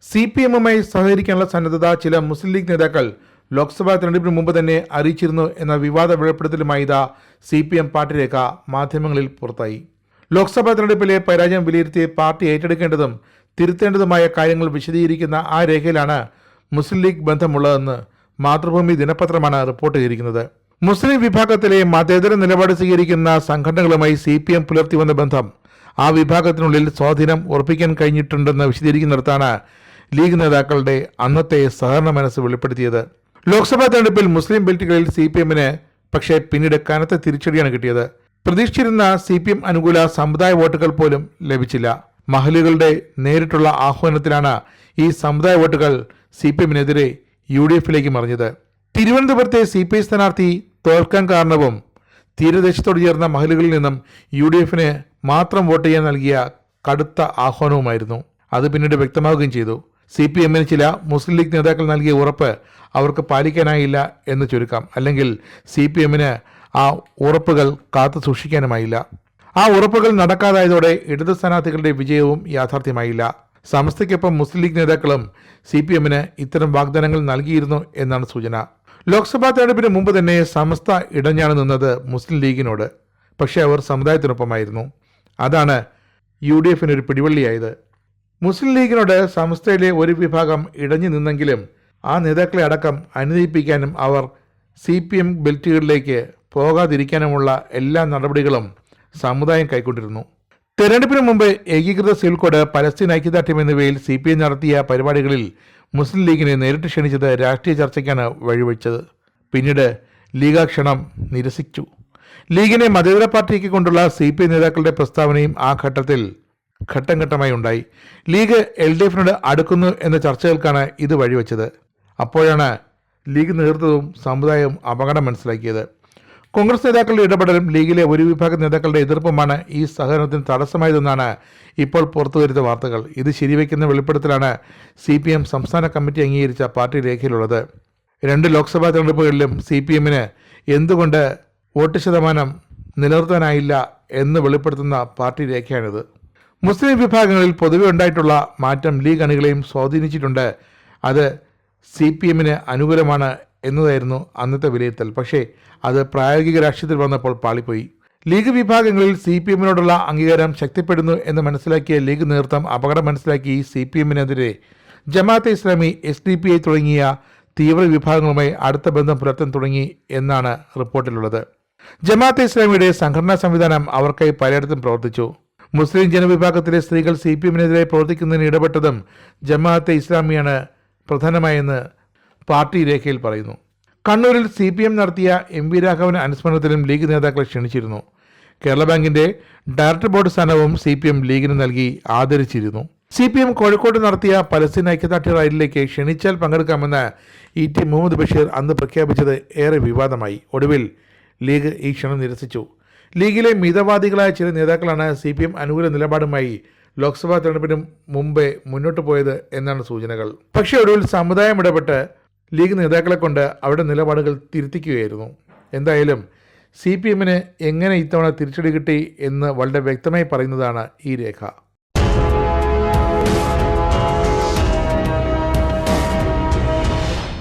CPM-മായി സഹകരിക്കാനുള്ള സന്നദ്ധത ചില മുസ്ലിം ലീഗ് നേതാക്കൾ ലോക്സഭാ തെരഞ്ഞെടുപ്പിന് മുമ്പ് തന്നെ അറിയിച്ചിരുന്നു എന്ന വിവാദ വെളിപ്പെടുത്തലുമായി CPM പാർട്ടി രേഖ മാധ്യമങ്ങളിൽ പുറത്തായി. ലോക്സഭാ തെരഞ്ഞെടുപ്പിലെ പരാജയം വിലയിരുത്തി പാർട്ടി ഏറ്റെടുക്കേണ്ടതും തിരുത്തേണ്ടതുമായ കാര്യങ്ങൾ വിശദീകരിക്കുന്ന ആ രേഖയിലാണ് മുസ്ലിം ലീഗ് ബന്ധമുള്ളതെന്ന് മാതൃഭൂമി ദിനപത്രമാണ് റിപ്പോർട്ട് ചെയ്തിരിക്കുന്നത്. മുസ്ലിം വിഭാഗത്തിലെ മതേതര നിലപാട് സ്വീകരിക്കുന്ന സംഘടനകളുമായി CPM പുലർത്തി വന്ന ബന്ധം ആ വിഭാഗത്തിനുള്ളിൽ സ്വാധീനം ഉറപ്പിക്കാൻ കഴിഞ്ഞിട്ടുണ്ടെന്ന് വിശദീകരിക്കുന്നിടത്താണ് ലീഗ് നേതാക്കളുടെ അന്നത്തെ സഹകരണ മനസ്സ് വെളിപ്പെടുത്തിയത്. ലോക്സഭാ തെരഞ്ഞെടുപ്പിൽ മുസ്ലിം ബെൽറ്റുകളിൽ CPM-ന് പക്ഷേ പിന്നീട് കനത്ത തിരിച്ചടിയാണ് കിട്ടിയത്. പ്രതീക്ഷിച്ചിരുന്ന CPM അനുകൂല സമുദായ വോട്ടുകൾ പോലും ലഭിച്ചില്ല. മഹലുകളുടെ നേരിട്ടുള്ള ആഹ്വാനത്തിലാണ് ഈ സമുദായ വോട്ടുകൾ CPM-നെതിരെ UDF-ലേക്ക് മറിഞ്ഞത്. തിരുവനന്തപുരത്തെ CPI സ്ഥാനാർത്ഥി തോൽക്കാൻ കാരണവും തീരദേശത്തോട് ചേർന്ന മഹലുകളിൽ നിന്നും UDF-ന് മാത്രം വോട്ട് ചെയ്യാൻ നൽകിയ കടുത്ത ആഹ്വാനവുമായിരുന്നു. അത് പിന്നീട് വ്യക്തമാവുകയും ചെയ്തു. CPM-ന് ചില മുസ്ലിം ലീഗ് നേതാക്കൾ നൽകിയ ഉറപ്പ് അവർക്ക് പാലിക്കാനായില്ല എന്ന് ചുരുക്കം. അല്ലെങ്കിൽ CPM-ന് ആ ഉറപ്പുകൾ കാത്തു സൂക്ഷിക്കാനുമായില്ല. ആ ഉറപ്പുകൾ നടക്കാതായതോടെ ഇടത് സ്ഥാനാർത്ഥികളുടെ വിജയവും യാഥാർത്ഥ്യമായില്ല. സമസ്തയ്ക്കൊപ്പം മുസ്ലിം ലീഗ് നേതാക്കളും CPM-ന് ഇത്തരം വാഗ്ദാനങ്ങൾ നൽകിയിരുന്നു എന്നാണ് സൂചന. ലോക്സഭാ തെരഞ്ഞെടുപ്പിന് മുമ്പ് തന്നെ സമസ്ത ഇടഞ്ഞാണ് നിന്നത് മുസ്ലിം ലീഗിനോട്. പക്ഷേ അവർ സമുദായത്തിനൊപ്പമായിരുന്നു. അതാണ് UDF-ന് ഒരു പിടിവള്ളിയായത്. മുസ്ലിം ലീഗിനോട് സമസ്തയിലെ ഒരു വിഭാഗം ഇടഞ്ഞു നിന്നെങ്കിലും ആ നേതാക്കളെ അടക്കം അനുനയിപ്പിക്കാനും അവർ CPM ബെൽറ്റുകളിലേക്ക് പോകാതിരിക്കാനുമുള്ള എല്ലാ നടപടികളും സമുദായം കൈക്കൊണ്ടിരുന്നു. തെരഞ്ഞെടുപ്പിന് മുമ്പ് ഏകീകൃത സിവിൽ കോഡ്, പലസ്തീൻ ഐക്യദാർഢ്യം എന്നിവയിൽ CPM നടത്തിയ പരിപാടികളിൽ മുസ്ലിം ലീഗിനെ നേരിട്ട് ക്ഷണിച്ചത് രാഷ്ട്രീയ ചർച്ചയ്ക്കാണ് വഴിവെച്ചത്. പിന്നീട് ലീഗ് ക്ഷണം നിരസിച്ചു. ലീഗിനെ മതേതര പാർട്ടിക്ക് കൊണ്ടുള്ള CPI നേതാക്കളുടെ പ്രസ്താവനയും ആ ഘട്ടത്തിൽ ഘട്ടം ഘട്ടമായി ഉണ്ടായി. ലീഗ് LDF-നോട് അടുക്കുന്നു എന്ന ചർച്ചകൾക്കാണ് ഇത് വഴിവെച്ചത്. അപ്പോഴാണ് ലീഗ് നേതൃത്വവും സമുദായവും അപകടം മനസ്സിലാക്കിയത്. കോൺഗ്രസ് നേതാക്കളുടെ ഇടപെടലും ലീഗിലെ ഒരു വിഭാഗം നേതാക്കളുടെ എതിർപ്പുമാണ് ഈ സഹകരണത്തിന് തടസ്സമായതെന്നാണ് ഇപ്പോൾ പുറത്തുവരുന്ന വാർത്തകൾ. ഇത് ശരിവയ്ക്കുന്ന വെളിപ്പെടുത്തലാണ് CPM സംസ്ഥാന കമ്മിറ്റി അംഗീകരിച്ച പാർട്ടി രേഖയിലുള്ളത്. 2 ലോക്സഭാ തെരഞ്ഞെടുപ്പുകളിലും CPM-ന് എന്തുകൊണ്ട് വോട്ട് ശതമാനം നിലനിർത്താനായില്ല എന്ന് വെളിപ്പെടുത്തുന്ന പാർട്ടി രേഖയാണിത്. മുസ്ലിം വിഭാഗങ്ങളിൽ പൊതുവെ ഉണ്ടായിട്ടുള്ള മാറ്റം ലീഗ് അണികളെയും സ്വാധീനിച്ചിട്ടുണ്ട്. അത് CPM-ന് അനുകൂലമാണ് എന്നതായിരുന്നു അന്നത്തെ വിലയിരുത്തൽ. പക്ഷേ അത് പ്രായോഗിക രാഷ്ട്രീയത്തിൽ വന്നപ്പോൾ പാളിപ്പോയി. ലീഗ് വിഭാഗങ്ങളിൽ CPM-നോടുള്ള അംഗീകാരം ശക്തിപ്പെടുന്നു എന്ന് മനസ്സിലാക്കിയ ലീഗ് നേതൃത്വം അപകടം മനസ്സിലാക്കി CPM-നെതിരെ ജമാഅത്തെ ഇസ്ലാമി, SDPI തുടങ്ങിയ തീവ്ര വിഭാഗങ്ങളുമായി അടുത്ത ബന്ധം പുലർത്താൻ തുടങ്ങി എന്നാണ് റിപ്പോർട്ടിലുള്ളത്. ജമാഅത്തെ ഇസ്ലാമിയുടെ സംഘടനാ സംവിധാനം അവർക്കായി പലയിടത്തും പ്രവർത്തിച്ചു. മുസ്ലിം ജനവിഭാഗത്തിലെ സ്ത്രീകൾ CPM-നെതിരെ പ്രവർത്തിക്കുന്നതിന് ഇടപെട്ടതും ജമാഅത്തെ ഇസ്ലാമിയാണ് പ്രധാനമായെന്ന് പാർട്ടി രേഖയിൽ പറയുന്നു. കണ്ണൂരിൽ CPM നടത്തിയ MV രാഘവൻ അനുസ്മരണത്തിലും ലീഗ് നേതാക്കളെ ക്ഷണിച്ചിരുന്നു. കേരള ബാങ്കിന്റെ ഡയറക്ടർ ബോർഡ് സ്ഥാനവും CPM ലീഗിന് നൽകി ആദരിച്ചിരുന്നു. CPM കോഴിക്കോട് നടത്തിയ പലസ്തീൻ ഐക്യദാർഢ്യ റാലിയിലേക്ക് ക്ഷണിച്ചാൽ പങ്കെടുക്കാമെന്ന് ET മുഹമ്മദ് ബഷീർ അന്ന് പ്രഖ്യാപിച്ചത് ഏറെ വിവാദമായി. ഒടുവിൽ ലീഗ് ഈ ക്ഷണം നിരസിച്ചു. ലീഗിലെ മിതവാദികളായ ചില നേതാക്കളാണ് CPM അനുകൂല നിലപാടുമായി ലോക്സഭാ തെരഞ്ഞെടുപ്പിന് മുമ്പേ മുന്നോട്ട് പോയത് എന്നാണ് സൂചനകൾ. പക്ഷേ ഒടുവിൽ സമുദായം ഇടപെട്ട് ലീഗ് നേതാക്കളെ കൊണ്ട് അവരുടെ നിലപാടുകൾ തിരുത്തിക്കുകയായിരുന്നു. എന്തായാലും CPM-ന് എങ്ങനെ ഇത്തവണ തിരിച്ചടി കിട്ടി എന്ന് വളരെ വ്യക്തമായി പറയുന്നതാണ് ഈ രേഖ.